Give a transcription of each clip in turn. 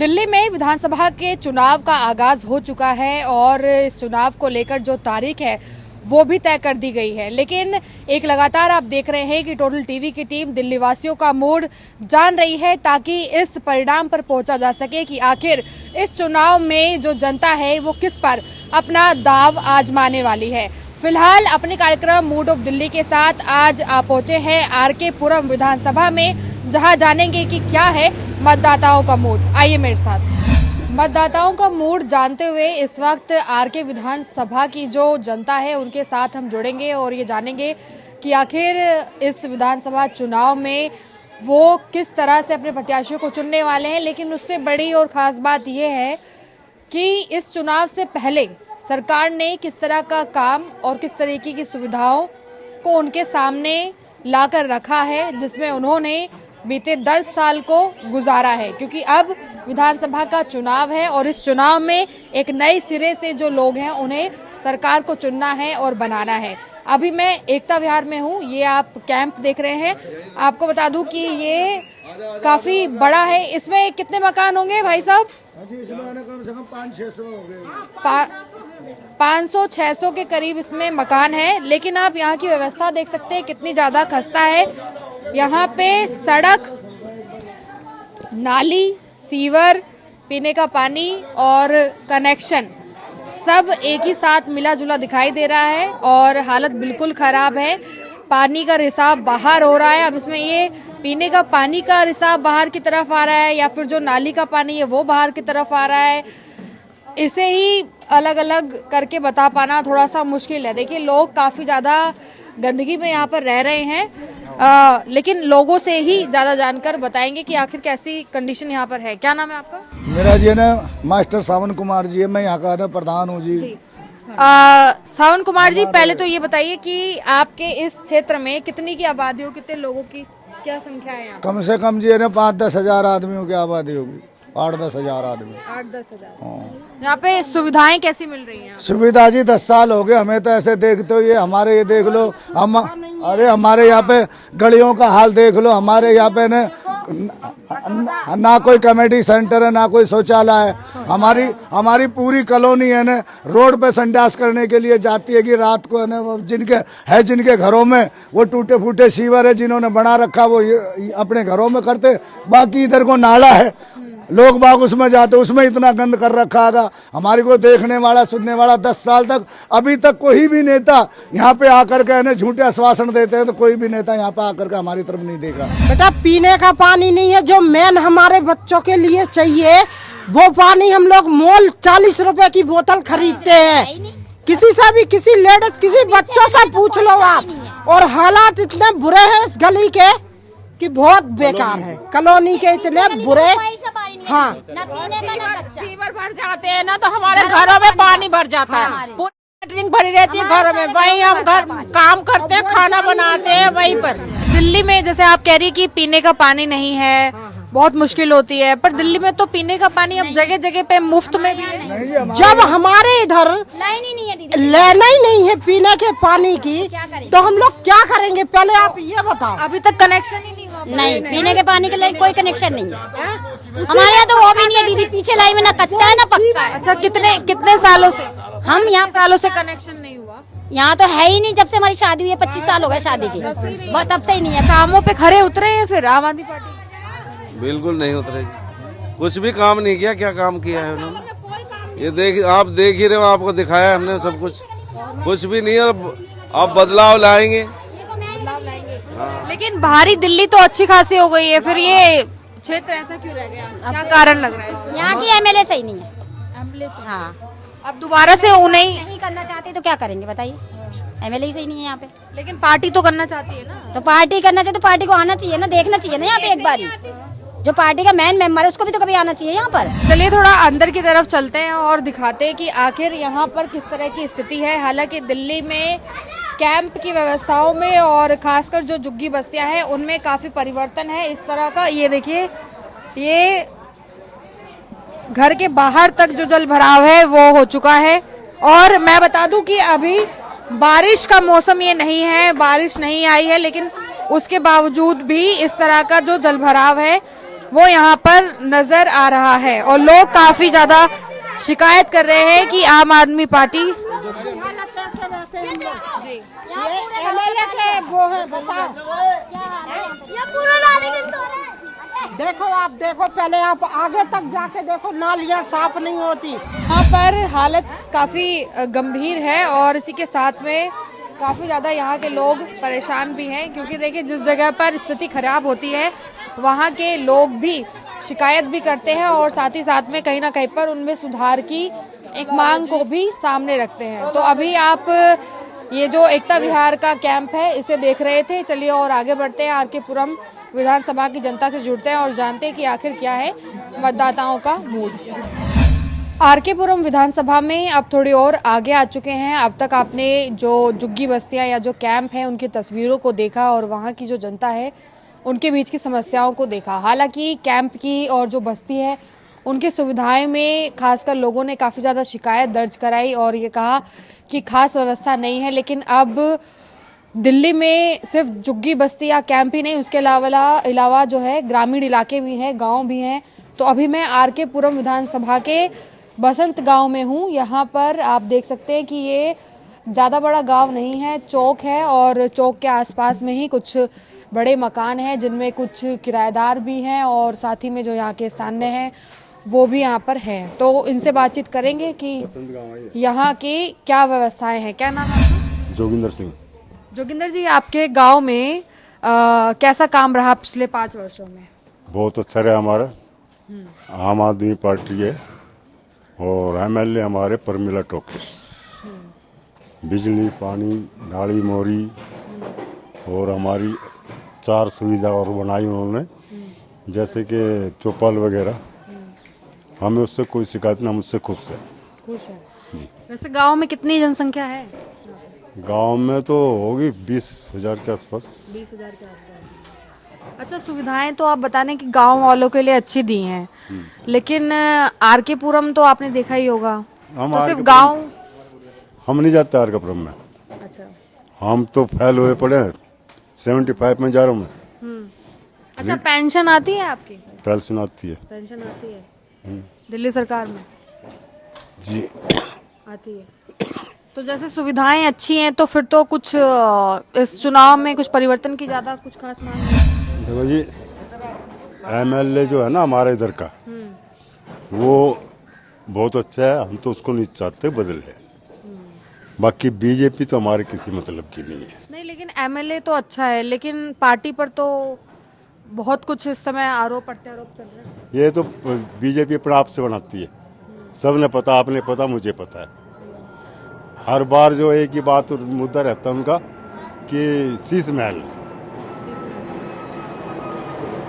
दिल्ली में विधानसभा के चुनाव का आगाज हो चुका है और इस चुनाव को लेकर जो तारीख है वो भी तय कर दी गई है। लेकिन एक लगातार आप देख रहे हैं कि टोटल टीवी की टीम दिल्ली वासियों का मूड जान रही है ताकि इस परिणाम पर पहुंचा जा सके कि आखिर इस चुनाव में जो जनता है वो किस पर अपना दाव आजमाने वाली है। फिलहाल अपने कार्यक्रम मूड ऑफ दिल्ली के साथ आज आप पहुंचे हैं आरके पुरम विधानसभा में, जहां जानेंगे कि क्या है मतदाताओं का मूड। आइए मेरे साथ। मतदाताओं का मूड जानते हुए इस वक्त आरके विधानसभा की जो जनता है उनके साथ हम जुड़ेंगे और ये जानेंगे कि आखिर इस विधानसभा चुनाव में वो किस तरह से अपने प्रत्याशियों को चुनने वाले हैं। लेकिन उससे बड़ी और ख़ास बात ये है कि इस चुनाव से पहले सरकार ने किस तरह का काम और किस तरीके की सुविधाओं को उनके सामने लाकर रखा है, जिसमें उन्होंने बीते 10 साल को गुजारा है। क्योंकि अब विधानसभा का चुनाव है और इस चुनाव में एक नए सिरे से जो लोग हैं उन्हें सरकार को चुनना है और बनाना है। अभी मैं एकता विहार में हूँ, ये आप कैंप देख रहे हैं। आपको बता दूं कि ये काफी बड़ा है। इसमें कितने मकान होंगे भाई साहब? इसमें कम से कम 500-600 हो गए। 500-600 के करीब इसमें मकान है। लेकिन आप यहाँ की व्यवस्था देख सकते हैं कितनी ज्यादा खस्ता है। यहाँ पे सड़क, नाली, सीवर, पीने का पानी और कनेक्शन सब एक ही साथ मिला जुला दिखाई दे रहा है और हालत बिल्कुल खराब है। पानी का रिसाव बाहर हो रहा है। अब इसमें ये पीने का पानी का रिसाव बाहर की तरफ आ रहा है या फिर जो नाली का पानी है वो बाहर की तरफ आ रहा है। इसे ही अलग अलग करके बता पाना थोड़ा सा मुश्किल है। देखिए, लोग काफ़ी ज़्यादा गंदगी में यहाँ पर रह रहे हैं, लेकिन लोगों से ही ज़्यादा जानकर बताएंगे कि आखिर कैसी कंडीशन यहाँ पर है। क्या नाम है आपका? मेरा जी ना मास्टर सावन कुमार जी है, मैं यहाँ का प्रधान हूँ जी। सावन कुमार जी, पहले तो ये बताइए कि आपके इस क्षेत्र में कितनी की आबादी हो, कितने लोगों की क्या संख्या है यहाँ? कम से कम जी ना 5-10 हजार आदमियों की आबादी होगी। 8-10 हजार आदमी। 8-10 हजार। यहाँ पे सुविधाएं कैसी मिल रही हैं? सुविधा जी 10 साल हो गए हमें तो ऐसे देखते हो। ये हमारे ये देख लो, हम अरे हमारे यहाँ पे गलियों का हाल देख लो। हमारे यहाँ पे ना कोई कमेटी सेंटर है, ना कोई शौचालय है। हमारी पूरी कॉलोनी है ना रोड पे संडास करने के लिए जाती है कि रात को है ना जिनके घरों में वो टूटे फूटे सीवर है जिन्होंने बना रखा वो अपने घरों में करते। बाकी इधर को नाला है, लोग बाग उसमें जाते, उसमें इतना गंद कर रखा है। हमारी को देखने वाला सुनने वाला 10 साल तक अभी तक कोई भी नेता यहाँ पे आकर के ना झूठे आश्वासन देते हैं, तो कोई भी नेता यहाँ पे आकर के हमारी तरफ नहीं देखा। बेटा, पीने का पानी नहीं है जो मेन हमारे बच्चों के लिए चाहिए, वो पानी हम लोग मोल 40 रुपए की बोतल खरीदते हैं। किसी से भी, किसी लेडीज, किसी बच्चों से पूछ लो आप। और हालात इतने बुरे हैं इस गली के कि बहुत बेकार है। कॉलोनी के इतने बुरे। हाँ, सीवर भर जाते हैं ना तो हमारे घरों में पानी भर जाता है। पूरी ड्रिंक भरी रहती है घरों में। वहीं हम घर काम करते हैं, खाना बनाते हैं वहीं पर। दिल्ली में जैसे आप कह रही कि पीने का पानी नहीं है, बहुत मुश्किल होती है, पर दिल्ली में तो पीने का पानी अब जगह जगह पे मुफ्त में भी है। जब हमारे इधर लेना ही नहीं है पीने के पानी की, तो हम लोग क्या करेंगे? पहले आप ये बताओ। अभी तक कनेक्शन ही नहीं हुआ? नहीं, पीने के पानी के लिए कोई कनेक्शन नहीं है हमारे यहाँ, तो वो भी नहीं है दीदी। पीछे लाइन में ना कच्चा है ना पक्का है। अच्छा, कितने सालों से? हम यहाँ सालों से कनेक्शन नहीं हुआ? यहाँ तो है ही नहीं। जब से हमारी शादी हुई है 25 साल हो गए शादी के, बहुत तब से ही नहीं है। कामों पे खरे उतरे हैं फिर आम आदमी पार्टी? बिल्कुल नहीं उतरे जी, कुछ भी काम नहीं किया। क्या काम किया है उन्होंने? ये आप देख ही रहे हो, आपको दिखाया हमने सब कुछ भी नहीं है। अब बदलाव लाएंगे। लेकिन बाहरी दिल्ली तो अच्छी खासी हो गई है, फिर ये क्षेत्र ऐसा क्यों रह गया? क्या कारण लग रहा है? यहाँ की एमएलए सही नहीं है। हाँ, अब दोबारा से उन्हें नहीं करना चाहते तो क्या करेंगे बताइए? एमएलए ही सही नहीं है यहाँ पे। लेकिन पार्टी तो करना चाहती है ना। तो पार्टी करना चाहिए तो पार्टी को आना चाहिए ना, देखना चाहिए ना यहाँ पे एक बारी। जो पार्टी का मेन मेंबर है उसको भी तो कभी आना चाहिए यहाँ पर। चलिए थोड़ा अंदर की तरफ चलते हैं और दिखाते हैं कि आखिर यहाँ पर किस तरह की स्थिति है। हालांकि दिल्ली में कैंप की व्यवस्थाओं में और खासकर जो झुग्गी बस्तियां हैं उनमें काफ़ी परिवर्तन है इस तरह का। ये देखिए, ये घर के बाहर तक जो जल भराव है वो हो चुका है। और मैं बता दूं कि अभी बारिश का मौसम ये नहीं है, बारिश नहीं आई है, लेकिन उसके बावजूद भी इस तरह का जो जल भराव है वो यहाँ पर नजर आ रहा है और लोग काफी ज्यादा शिकायत कर रहे हैं कि आम आदमी पार्टी एमएलए के वो है, बताओ। देखो आप देखो, पहले आप आगे तक जाके देखो, नालियां साफ नहीं होती। यहाँ पर हालत काफी गंभीर है और इसी के साथ में काफी ज्यादा यहाँ के लोग परेशान भी हैं, क्योंकि देखिए जिस जगह पर स्थिति खराब होती है वहाँ के लोग भी शिकायत भी करते हैं और साथ ही साथ में कहीं ना कहीं पर उनमें सुधार की एक मांग को भी सामने रखते हैं। तो अभी आप ये जो एकता विहार का कैंप है इसे देख रहे थे। चलिए और आगे बढ़ते हैं, आर के पुरम विधानसभा की जनता से जुड़ते हैं और जानते हैं कि आखिर क्या है मतदाताओं का मूड। आर के पुरम विधानसभा में अब थोड़ी और आगे आ चुके हैं। अब तक आपने जो झुग्गी बस्तियां या जो कैंप है उनकी तस्वीरों को देखा और वहां की जो जनता है उनके बीच की समस्याओं को देखा। हालांकि कैंप की और जो बस्ती है उनकी सुविधाएं में खासकर लोगों ने काफ़ी ज़्यादा शिकायत दर्ज कराई और ये कहा कि खास व्यवस्था नहीं है। लेकिन अब दिल्ली में सिर्फ झुग्गी बस्ती या कैंप ही नहीं, उसके अलावा जो है ग्रामीण इलाके भी हैं, गांव भी हैं। तो अभी मैं आर के पुरम विधानसभा के बसंत गांव में हूं। यहाँ पर आप देख सकते हैं कि ये ज़्यादा बड़ा गांव नहीं है, चौक है और चौक के आसपास में ही कुछ बड़े मकान हैं जिनमें कुछ किराएदार भी हैं और साथ ही में जो यहाँ के स्थानीय हैं वो भी यहाँ पर हैं। तो इनसे बातचीत करेंगे कि यहाँ की क्या व्यवस्थाएं हैं। क्या नाम है आपका? जोगिंदर सिंह। जोगिंदर जी, आपके गांव में कैसा काम रहा पिछले 5 वर्षों में? बहुत अच्छा रहा हमारा, आम आदमी पार्टी है और एमएलए हमारे परमिला टोकेस। बिजली, पानी, नाली, मोरी और हमारी 4 सुविधा और बनाई उन्होंने, जैसे कि चौपाल वगैरह। हमें उससे कोई शिकायत नहीं, हम उससे खुश हैं। खुश है जी। वैसे गांव में कितनी जनसंख्या है? गांव में तो होगी 20,000 के आसपास। 20,000 के आसपास। अच्छा, सुविधाएं तो आप बता दें कि गांव वालों के लिए अच्छी दी हैं, लेकिन आर के पुरम तो आपने देखा ही होगा। तो सिर्फ गांव हम नहीं जाते आर के पुरम में। अच्छा, हम तो फैल हुए पड़े हैं, 75 में जा रहा हूँ मैं। अच्छा, पेंशन आती है आपकी? पेंशन आती है। पेंशन आती है दिल्ली सरकार में? जी आती है। तो जैसे सुविधाएं अच्छी हैं तो फिर तो कुछ इस चुनाव में कुछ परिवर्तन की ज्यादा कुछ खास मांग है? देखो जी, एमएलए जो है ना हमारे इधर का, वो बहुत अच्छा है। हम तो उसको नहीं चाहते बदले। बाकी बीजेपी तो हमारे किसी मतलब की नहीं है। नहीं, लेकिन एमएलए तो अच्छा है, लेकिन पार्टी पर तो बहुत कुछ इस समय आरोप प्रत्यारोप चल रहे हैं। ये तो बीजेपी अपने आप से बनाती है, सबने पता, आपने पता, मुझे पता है। हर बार जो एक ही बात मुद्दा रहता है उनका कि शीश महल,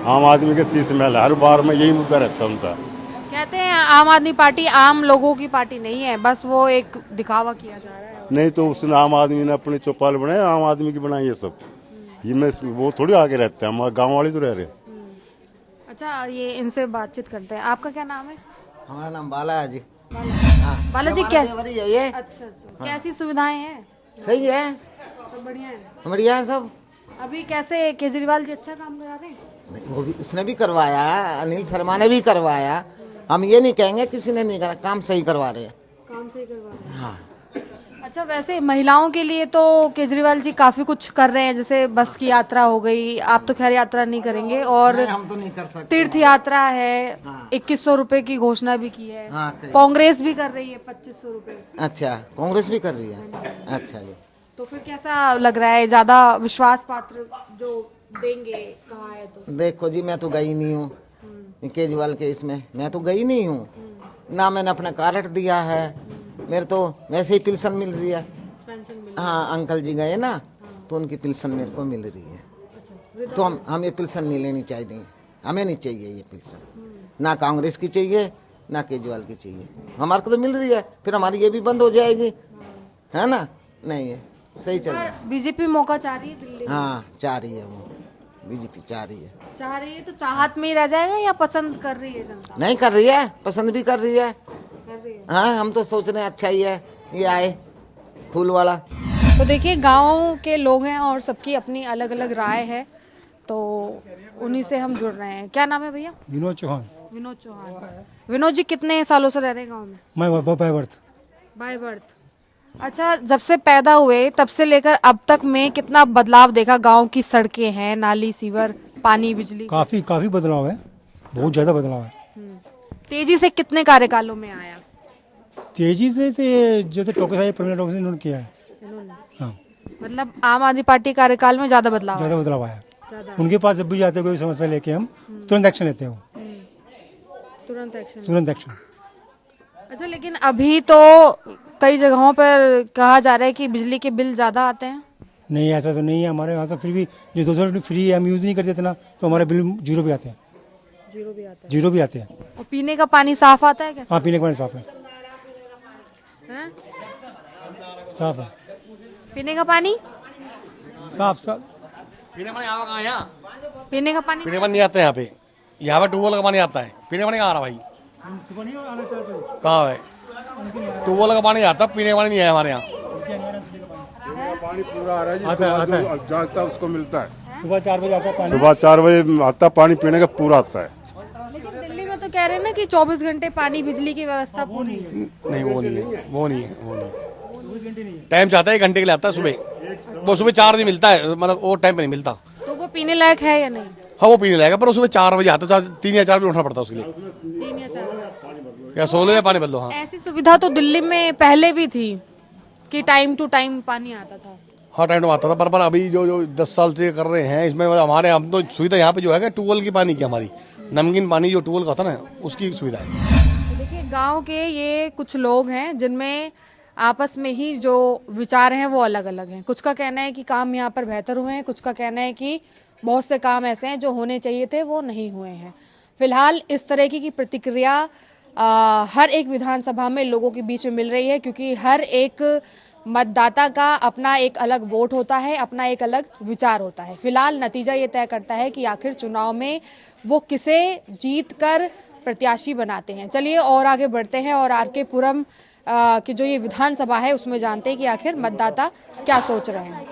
आम आदमी के शीश महल, हर बार में यही मुद्दा रहता है उनका। कहते हैं आम आदमी पार्टी आम लोगों की पार्टी नहीं है, बस वो एक दिखावा किया जा रहा है। नहीं तो उसने आम आदमी ने अपने चौपाल बनाए, आम आदमी की बनाई है सब। ये में वो थोड़ी आगे रहते हैं, हमारे गाँव वाले तो रह रहे हैं। अच्छा, ये इनसे बातचीत करते हैं। आपका क्या नाम है? हमारा नाम बाला है जी। बालाजी, क्या? ये अच्छा, कैसी सुविधाएं हैं? सही है, सब बढ़िया है। बढ़िया है सब। अभी कैसे केजरीवाल जी अच्छा काम करा रहे हैं? वो भी उसने भी करवाया, अनिल शर्मा ने भी करवाया। हम ये नहीं कहेंगे किसी ने नहीं करा, काम सही करवा रहे हैं। काम सही करवा रहे हैं। हाँ। अच्छा, वैसे महिलाओं के लिए तो केजरीवाल जी काफी कुछ कर रहे हैं, जैसे बस की यात्रा हो गई। आप तो खैर यात्रा नहीं करेंगे, और नहीं, हम तो नहीं कर सकते। तीर्थ यात्रा है। हाँ। 2100 रुपए की घोषणा भी की है। हाँ, कांग्रेस भी कर रही है 2500 रुपए। अच्छा, कांग्रेस भी कर रही है। अच्छा जी। तो फिर कैसा लग रहा है? ज्यादा विश्वास पात्र जो देंगे कहा है? तो देखो जी, मैं तो गई नहीं हूँ केजरीवाल के इसमें, मैं तो गई नहीं हूँ ना। मैंने अपना कार्ड दिया है, मेरे तो वैसे ही पेंशन मिल रही है। हाँ, अंकल जी गए ना तो उनकी पेंशन मेरे को मिल रही है। तो हम ये पेंशन नहीं लेनी चाहिए, हमें नहीं चाहिए ये पेंशन। ना कांग्रेस की चाहिए ना केजरीवाल की चाहिए, हमारे को तो मिल रही है। फिर हमारी ये भी बंद हो जाएगी, है ना? नहीं है, सही चल रहा है। बीजेपी मौका चाह रही है दिल्ली में? हाँ, चाह रही है, वो बीजेपी चाह रही है। चाह रही है तो चाहत में ही रह जाएगा या पसंद कर रही है जनता? नहीं कर रही है, पसंद भी कर रही है। कर रही है। हाँ, हम तो सोच रहे हैं अच्छा ही है ये आए फूल वाला। तो देखिए, गांव के लोग हैं और सबकी अपनी अलग अलग राय है। तो उन्हीं से हम जुड़ रहे हैं। क्या नाम है भैया? विनोद चौहान। विनोद चौहान। विनोद जी कितने सालों से रह रहे हैं गाँव में? मैं बाय बर्थ। By birth. अच्छा, जब से पैदा हुए तब से लेकर अब तक में कितना बदलाव देखा? गांव की सड़कें हैं, नाली, सीवर, पानी, बिजली, काफी काफी बदलाव है, बहुत ज्यादा बदलाव है। तेजी से कितने कार्यकालों में आया? तेजी से तो ये जो थे टोकस आए परमिला टोकस इन्होंने किया है। हाँ, मतलब आम आदमी पार्टी कार्यकाल में ज्यादा बदलाव ज्यादा आया। बदलाव आया। उनके पास जब भी जाते कोई समस्या लेके हम तुरंत एक्शन लेते हैं, वो तुरंत एक्शन। तुरंत एक्शन। अच्छा, लेकिन अभी तो कई जगहों पर कहा जा रहा है कि बिजली के बिल ज्यादा आते हैं। नहीं, ऐसा तो नहीं है हमारे यहाँ। तो फिर भी जो 200 फ्री हम यूज नहीं करते थे ना, तो हमारे बिल जीरो भी आते हैं। जीरो भी आते हैं। और पीने का पानी साफ आता है क्या? हाँ, पीने का पानी साफ है, हैं? साफ है, पीने का पानी साफ साफ। पीने पानी आवा कहाँ यहाँ? पीने का पानी पीने पानी नहीं आता है यहाँ पे ट्यूबवेल का पानी आता है। पीने पानी कहाँ आ रहा भाई? कहाँ है? ट्यूबवेल का पानी आता, पीने का पानी नहीं है हमारे यहाँ। पानी पूरा आ रहा है जी, आता है। जहाँ तक उसको मिलता है। सुबह 4 बजे आता है पानी। सुबह 4 बजे आता पानी, पीने का पूरा आता है। लेकिन दिल्ली में तो कह रहे हैं ना कि 24 घंटे पानी बिजली की व्यवस्था पूरी है। नहीं, वो नहीं है, वो नहीं है, वो नहीं। टाइम चाहता है 1 घंटे के लिए आता है सुबह। वो सुबह 4 बजे मिलता है, मतलब और टाइम पे नहीं मिलता। तो वो पीने लायक है या नहीं? हाँ, वो पीने लगेगा, पर सुबह 4 बजे आता है। 3 या 4 बजे उठना पड़ता है उसके लिए। 3 या 4 या 16 में पानी बदलो। हाँ, ऐसी सुविधा तो दिल्ली में पहले भी थी कि टाइम टू टाइम पानी आता था। हाँ, टाइम तो आता था, पर अभी जो 10 साल से कर रहे हैं इसमें हमारे हम तो सुविधा यहाँ पे जो है ट्यूबवेल की पानी की, हमारी नमकीन पानी जो ट्यूबवेल का होता ना, उसकी सुविधा है। देखिए, गांव के ये कुछ लोग हैं जिनमें आपस में ही जो विचार हैं वो अलग अलग हैं। कुछ का कहना है कि काम यहाँ पर बेहतर हुए हैं, कुछ का कहना है कि बहुत से काम ऐसे हैं जो होने चाहिए थे वो नहीं हुए हैं। फिलहाल इस तरह की प्रतिक्रिया हर एक विधानसभा में लोगों के बीच में मिल रही है, क्योंकि हर एक मतदाता का अपना एक अलग वोट होता है, अपना एक अलग विचार होता है। फिलहाल नतीजा ये तय करता है कि आखिर चुनाव में वो किसे जीत कर प्रत्याशी बनाते हैं। चलिए और आगे बढ़ते हैं और आर के पुरम की जो ये विधानसभा है उसमें जानते हैं कि आखिर मतदाता क्या सोच रहे हैं।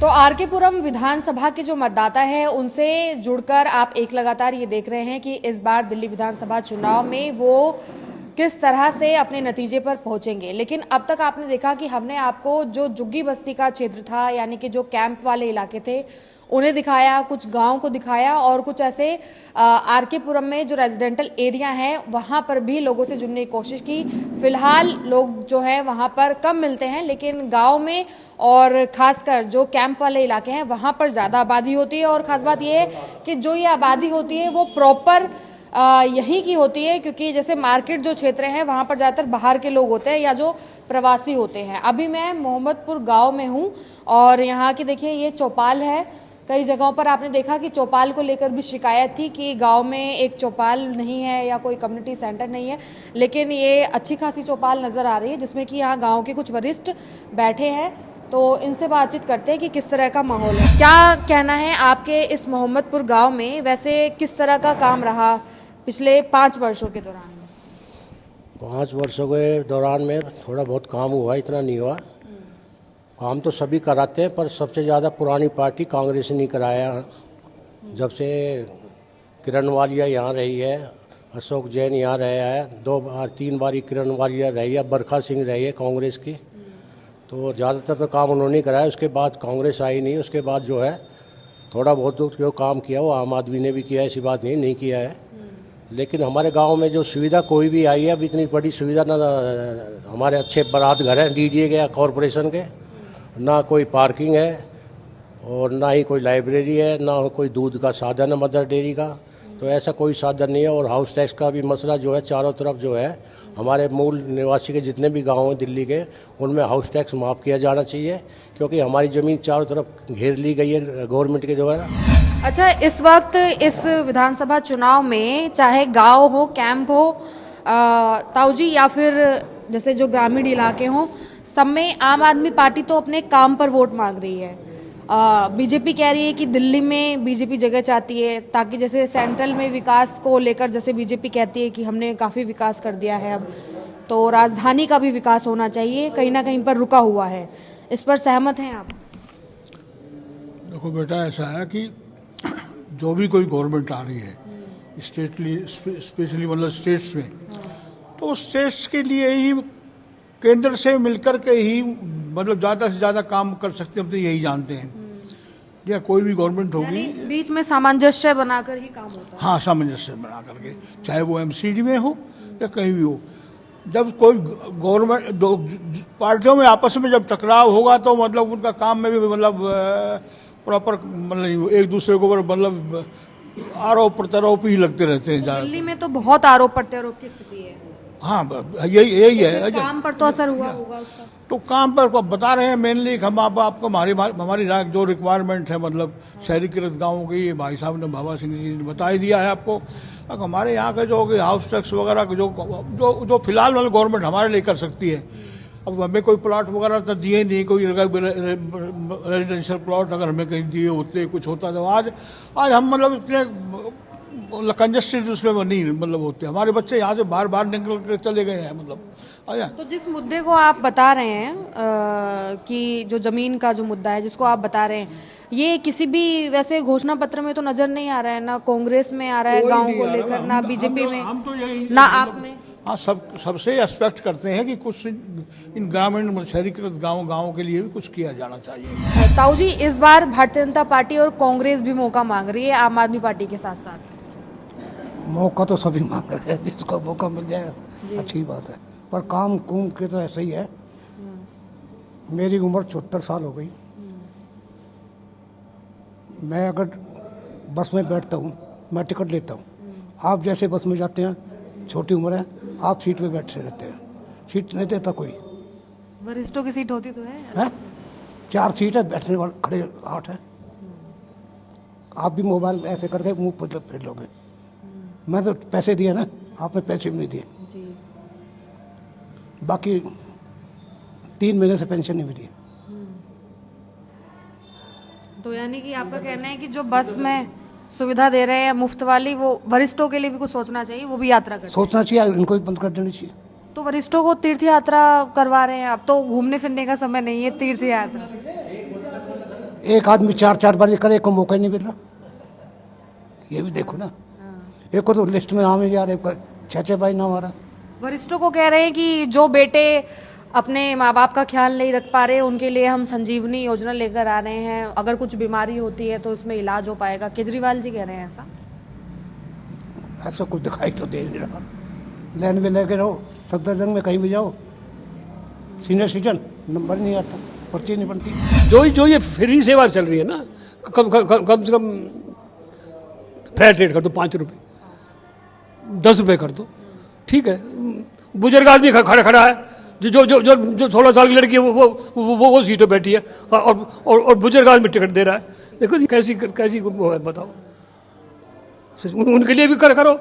तो आर के पुरम विधानसभा के जो मतदाता है उनसे जुड़कर आप एक लगातार ये देख रहे हैं कि इस बार दिल्ली विधानसभा चुनाव में वो किस तरह से अपने नतीजे पर पहुंचेंगे। लेकिन अब तक आपने देखा कि हमने आपको जो जुग्गी बस्ती का क्षेत्र था, यानी कि जो कैंप वाले इलाके थे, उन्हें दिखाया, कुछ गांव को दिखाया और कुछ ऐसे आर के पुरम में जो रेजिडेंटल एरिया हैं वहां पर भी लोगों से जुड़ने की कोशिश की। फिलहाल लोग जो हैं वहां पर कम मिलते हैं, लेकिन गांव में और खासकर जो कैंप वाले इलाके हैं वहां पर ज़्यादा आबादी होती है। और ख़ास बात यह है कि जो ये आबादी होती है वो प्रॉपर यहीं की होती है, क्योंकि जैसे मार्केट जो क्षेत्र हैं वहाँ पर ज़्यादातर बाहर के लोग होते हैं या जो प्रवासी होते हैं। अभी मैं मोहम्मदपुर गांव में हूँ और यहाँ की देखिए ये चौपाल है। कई जगहों पर आपने देखा कि चौपाल को लेकर भी शिकायत थी कि गांव में एक चौपाल नहीं है या कोई कम्युनिटी सेंटर नहीं है, लेकिन ये अच्छी खासी चौपाल नज़र आ रही है जिसमें कि यहाँ गाँव के कुछ वरिष्ठ बैठे हैं। तो इनसे बातचीत करते हैं कि किस तरह का माहौल है। क्या कहना है आपके इस मोहम्मदपुर गांव में, वैसे किस तरह का काम रहा पिछले 5 वर्षों के दौरान? 5 वर्षों के दौरान में थोड़ा बहुत काम हुआ, इतना नहीं हुआ। काम तो सभी कराते हैं, पर सबसे ज़्यादा पुरानी पार्टी कांग्रेस ने कराया। जब से किरण वालिया यहाँ रही है, अशोक जैन यहाँ रहा है, 2-3 बारी किरण वालिया रही है, बरखा सिंह रही है कांग्रेस की, तो ज़्यादातर तो काम उन्होंने कराया। उसके बाद कांग्रेस आई नहीं, उसके बाद जो है थोड़ा बहुत जो काम किया वो आम आदमी ने भी किया, ऐसी बात नहीं किया है। लेकिन हमारे गांव में जो सुविधा कोई भी आई है, अब इतनी बड़ी सुविधा ना हमारे अच्छे बारात घर हैं डीडीए के या कॉरपोरेशन के, ना कोई पार्किंग है और ना ही कोई लाइब्रेरी है, ना कोई दूध का साधन है मदर डेयरी का, तो ऐसा कोई साधन नहीं है। और हाउस टैक्स का भी मसला जो है, चारों तरफ जो है हमारे मूल निवासी के जितने भी गांव हैं दिल्ली के, उनमें हाउस टैक्स माफ़ किया जाना चाहिए, क्योंकि हमारी ज़मीन चारों तरफ घेर ली गई है गवर्नमेंट के द्वारा। अच्छा, इस वक्त इस विधानसभा चुनाव में चाहे गांव हो, कैंप हो, ताऊजी, या फिर जैसे जो ग्रामीण इलाके हों, सब में आम आदमी पार्टी तो अपने काम पर वोट मांग रही है। बीजेपी कह रही है कि दिल्ली में बीजेपी जगह चाहती है, ताकि जैसे सेंट्रल में विकास को लेकर जैसे बीजेपी कहती है कि हमने काफ़ी विकास कर दिया है, अब तो राजधानी का भी विकास होना चाहिए, कहीं ना कहीं पर रुका हुआ है। इस पर सहमत हैं आप? देखो बेटा, ऐसा है कि जो भी कोई गवर्नमेंट आ रही है स्पेशली मतलब स्टेट्स में, तो स्टेट्स के लिए ही केंद्र से मिलकर के ही मतलब ज़्यादा से ज़्यादा काम कर सकते हैं, हम तो यही जानते हैं। या कोई भी गवर्नमेंट होगी, बीच में सामंजस्य बनाकर ही काम होता है। हाँ, सामंजस्य बना करके, चाहे वो एमसीडी में हो या कहीं भी हो। जब कोई गवर्नमेंट दो पार्टियों में आपस में जब टकराव होगा तो मतलब उनका काम में भी मतलब प्रॉपर मतलब एक दूसरे के ऊपर मतलब आरोप प्रत्यारोप ही लगते रहते हैं। दिल्ली में तो बहुत आरोप प्रत्यारोप की स्थिति है। हाँ, यही है। काम पर तो असर हुआ होगा उसका। तो काम पर बता रहे हैं मेनली हम आपको हमारी जो रिक्वायरमेंट है मतलब शहरीकृत गाँवों की, भाई साहब ने बाबा सिंह जी ने बता ही दिया है आपको। अब हमारे यहाँ के जो हाउस टैक्स वगैरह जो फिलहाल मतलब गवर्नमेंट हमारे लिए कर सकती है। अब हमें कोई प्लॉट वगैरह तो दिए नहीं, कोई रेजिडेंशियल प्लॉट अगर हमें कहीं दिए होते कुछ होता तो आज हम मतलब इतने कंजस्टेड उसमें नहीं मतलब होते। हमारे बच्चे यहाँ से बाहर निकल कर चले गए हैं मतलब। तो जिस मुद्दे को आप बता रहे हैं कि जो जमीन का जो मुद्दा है जिसको आप बता रहे हैं, ये किसी भी वैसे घोषणा पत्र में तो नजर नहीं आ रहा है, ना कांग्रेस में आ रहा है गांव को लेकर, ना बीजेपी में, ना आप में। हाँ, सबसे एक्सपेक्ट करते हैं कि कुछ इन ग्रामीण शहरीकृत गाँव के लिए भी कुछ किया जाना चाहिए। ताऊ जी, इस बार भारतीय जनता पार्टी और कांग्रेस भी मौका मांग रही है आम आदमी पार्टी के साथ साथ। मौका तो सभी मांग रहे हैं, जिसको मौका मिल जाए अच्छी बात है, पर काम कुम के तो ऐसा ही है। मेरी उम्र 74 साल हो गई। मैं अगर बस में बैठता हूँ, मैं टिकट लेता हूँ। आप जैसे बस में जाते हैं, छोटी उम्र है, आप सीट पे बैठे रहते हैं, सीट नहीं देता कोई। वरिष्ठों की सीट होती तो है? 4 सीट है, बैठने वाले खड़े 8 है। आप भी मोबाइल ऐसे करके मुंह पर फेर लोगे। मैं तो पैसे दिए ना, आपने पैसे भी नहीं दिए। बाकी 3 महीने से पेंशन नहीं मिली। तो यानी कि आपका कहना है कि जो बस में सुविधा दे रहे हैं मुफ्त वाली, वो वरिष्ठों के लिए भी कुछ सोचना चाहिए, वो भी यात्रा करते सोचना चाहिए, इनको भी बंद कर देनी चाहिए। तो वरिष्ठों को तीर्थ यात्रा करवा रहे हैं, अब तो घूमने फिरने का समय नहीं है, तीर्थ यात्रा। एक आदमी 4 बार करे को मौका ही नहीं मिल रहा, ये भी देखो ना। एक को तो लिस्ट में नाम ही आ रहे, 6 बार नाम आ रहा। वरिष्ठों को कह रहे हैं कि जो बेटे अपने माँ बाप का ख्याल नहीं रख पा रहे, उनके लिए हम संजीवनी योजना लेकर आ रहे हैं, अगर कुछ बीमारी होती है तो उसमें इलाज हो पाएगा। केजरीवाल जी कह रहे हैं ऐसा कुछ दिखाई तो दे नहीं रहा। लाइन में लगे रहो, सफदरजंग में कहीं भी जाओ, सीनियर सिटीजन नंबर नहीं आता, पर्ची नहीं बनती। जो ये फ्री सेवा चल रही है ना, कम से कम फ्लैट रेट कर दो, 5 रुपये, 10 रुपये कर दो, ठीक है। बुजुर्ग आदमी खड़ा है, जो 16 साल की लड़की है वो सीट पे बैठी है और बुजुर्ग आदमी टिकट दे रहा है। देखो कैसी वो है, बताओ। उनके लिए भी करो।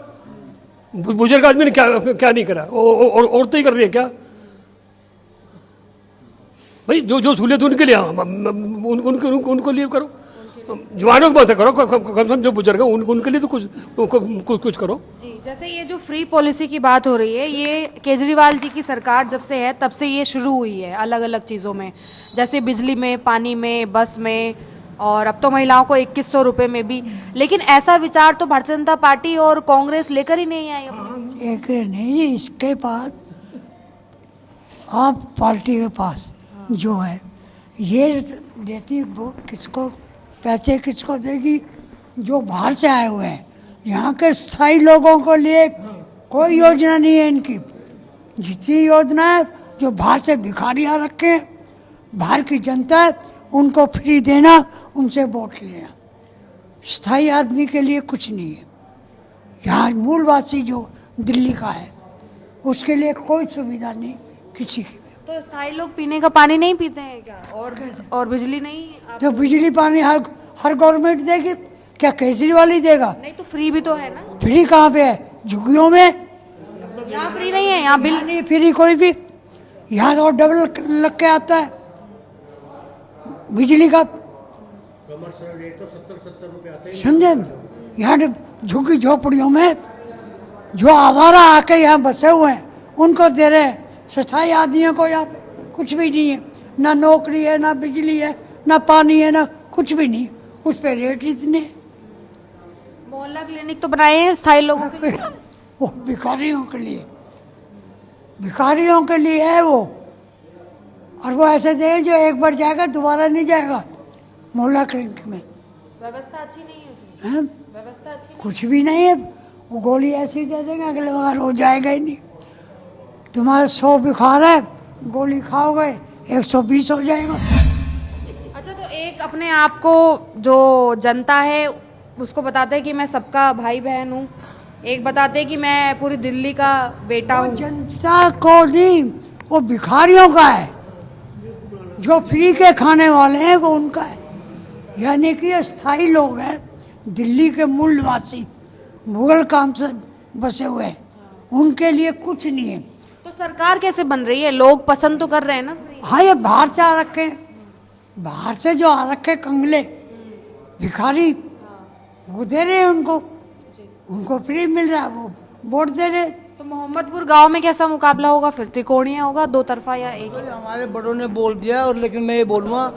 बुजुर्ग आदमी ने क्या नहीं करा, और औरतें ही कर रही है क्या भाई? जो सहूलियत उनके लिए, उनको लिए करो। जवानों की बात करो, कम से कम जो बुजुर्ग है उनके लिए तो कुछ करो। जी, जैसे ये जो फ्री पॉलिसी की बात हो रही है, ये केजरीवाल जी की सरकार जब से है तब से ये शुरू हुई है, अलग अलग चीज़ों में, जैसे बिजली में, पानी में, बस में, और अब तो महिलाओं को 2100 रुपये में भी। लेकिन ऐसा विचार तो भारतीय जनता पार्टी और कांग्रेस लेकर ही नहीं आई। एक नहीं, इसके बाद आप पार्टी के पास जो है ये देती, वो किसको पैसे किसको देगी? जो बाहर से आए हुए हैं, यहाँ के स्थायी लोगों को लिए कोई योजना नहीं है इनकी। जितनी योजना है जो बाहर से भिखारियाँ रखे हैं, बाहर की जनता है, उनको फ्री देना, उनसे वोट लेना। स्थायी आदमी के लिए कुछ नहीं है। यहाँ मूलवासी जो दिल्ली का है उसके लिए कोई सुविधा नहीं किसी की। तो स्थायी लोग पीने का पानी नहीं पीते हैं क्या? और बिजली नहीं? तो बिजली पानी हर गवर्नमेंट देगी क्या? केजरीवाल ही देगा? नहीं, तो फ्री भी तो है ना। फ्री कहाँ पे है? झुग्गियों में। यहाँ फ्री नहीं है, यहाँ बिल नहीं फ्री कोई भी। यहाँ तो डबल लग के आता है बिजली का। समझे? यहाँ झुग्गी झोपड़ियों में जो आवारा आके यहाँ बसे हुए हैं उनको दे रहे हैं। स्थायी आदमियों को यहाँ पे कुछ भी नहीं है, ना नौकरी है, ना बिजली है, ना पानी है, ना कुछ भी नहीं। उस पर रेट इतने। मोहल्ला क्लिनिक तो बनाए हैं स्थायी लोगों के लिए, वो भिखारियों के लिए, भिखारियों के लिए है वो। और वो ऐसे दे जो एक बार जाएगा दोबारा नहीं जाएगा मोहल्ला क्लिनिक में। व्यवस्था अच्छी नहीं है उसमें। हैं? व्यवस्था अच्छी कुछ भी नहीं है, वो गोली ऐसी दे देंगे अगले बार हो जाएगा ही नहीं। तुम्हारे 100 बुखार है, गोली खाओगे 120 हो जाएगा। अच्छा, तो एक अपने आप को जो जनता है उसको बताते हैं कि मैं सबका भाई बहन हूँ, एक बताते हैं कि मैं पूरी दिल्ली का बेटा हूँ। जनता को नहीं, वो भिखारियों का है, जो फ्री के खाने वाले हैं वो उनका है। यानी कि ये स्थायी लोग हैं, दिल्ली के मूल निवासी, मुगल काम से बसे हुए हैं, उनके लिए कुछ नहीं है। तो सरकार कैसे बन रही है? लोग पसंद तो कर रहे हैं ना। हाँ, ये बाहर से आ रखे हैं, बाहर से जो आ रखे कंगले भिखारी, वो दे रहे हैं उनको फ्री मिल रहा है, वो वोट दे रहे। तो मोहम्मदपुर गांव में कैसा मुकाबला होगा फिर? त्रिकोणीय होगा, दो तरफा या एक? हमारे बड़ों ने बोल दिया, और लेकिन मैं ये बोलूँगा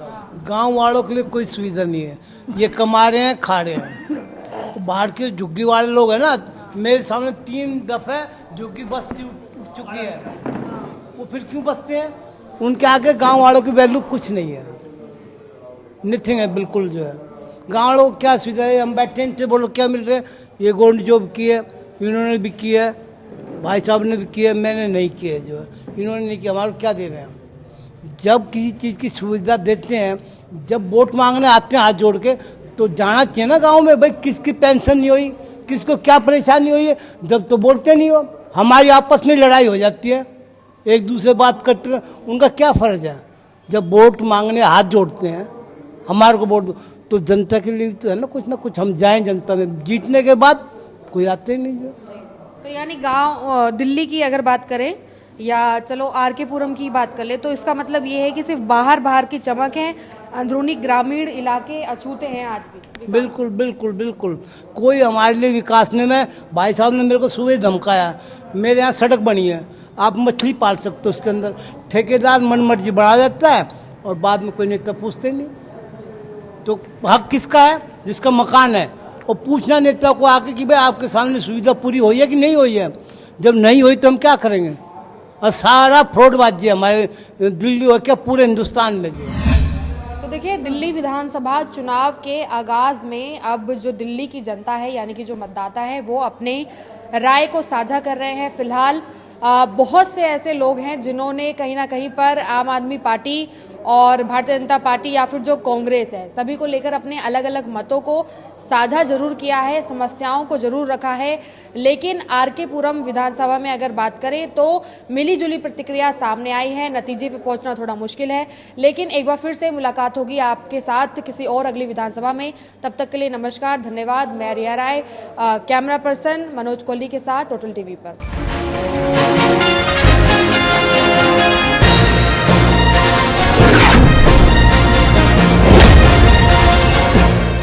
गांव वालों के लिए कोई सुविधा नहीं है। ये कमा रहे हैं, खा रहे हैं। तो बाहर के झुग्गी वाले लोग हैं ना, मेरे सामने 3 दफे झुग्गी बस्ती उठ चुकी है, वो फिर क्यों बसते हैं? उनके आगे गांव वालों की वैल्यू कुछ नहीं है, नथिंग है बिल्कुल। जो है गाँव वालों को क्या सुविधा है? हम बैठे हैं, बोलो क्या मिल रहे हैं? ये गवर्नमेंट जॉब की है, इन्होंने भी की है, भाई साहब ने भी किया, मैंने नहीं किया। जो है इन्होंने नहीं किया, हमारे क्या दे रहे हैं? जब किसी चीज़ की सुविधा देते हैं, जब वोट मांगने आते हैं हाथ जोड़ के, तो जाना चाहिए ना गांव में, भाई किसकी पेंशन नहीं हुई, किसको क्या परेशानी हुई है। जब तो बोलते नहीं हो, हमारी आपस में लड़ाई हो जाती है, एक दूसरे बात करते हैं, उनका क्या फ़र्ज है? जब वोट मांगने हाथ जोड़ते हैं, हमारे को वोट दो, तो जनता के लिए तो है ना कुछ हम जाएँ जनता में। जीतने के बाद कोई आते ही नहीं है। तो यानी गांव दिल्ली की अगर बात करें या चलो आर.के. पुरम की बात कर ले, तो इसका मतलब ये है कि सिर्फ बाहर की चमक है, अंदरूनी ग्रामीण इलाके अछूते हैं आज भी। बिल्कुल बिल्कुल बिल्कुल, कोई हमारे लिए विकास नहीं है। भाई साहब ने मेरे को सुबह धमकाया, मेरे यहाँ सड़क बनी है, आप मछली पाल सकते हो उसके अंदर। ठेकेदार मन मर्जी बढ़ा देता है और बाद में कोई नेता पूछते नहीं। तो हक किसका है? जिसका मकान है। और पूछना नेता को आके कि भाई आपके सामने सुविधा पूरी हुई है कि नहीं हुई है। जब नहीं हुई तो हम क्या करेंगे? और सारा फ्रॉडबाजी हमारे दिल्ली हो क्या पूरे हिंदुस्तान में। तो देखिए, दिल्ली विधानसभा चुनाव के आगाज में अब जो दिल्ली की जनता है यानी कि जो मतदाता है वो अपने राय को साझा कर रहे हैं। फिलहाल बहुत से ऐसे लोग हैं जिन्होंने कहीं ना कहीं पर आम आदमी पार्टी और भारतीय जनता पार्टी या फिर जो कांग्रेस है, सभी को लेकर अपने अलग अलग मतों को साझा जरूर किया है, समस्याओं को जरूर रखा है। लेकिन आर.के. पुरम विधानसभा में अगर बात करें तो मिली जुली प्रतिक्रिया सामने आई है। नतीजे पे पहुंचना थोड़ा मुश्किल है, लेकिन एक बार फिर से मुलाकात होगी आपके साथ किसी और अगली विधानसभा में। तब तक के लिए नमस्कार, धन्यवाद। मैं रिया राय, कैमरा पर्सन मनोज कोहली के साथ टोटल टीवी पर।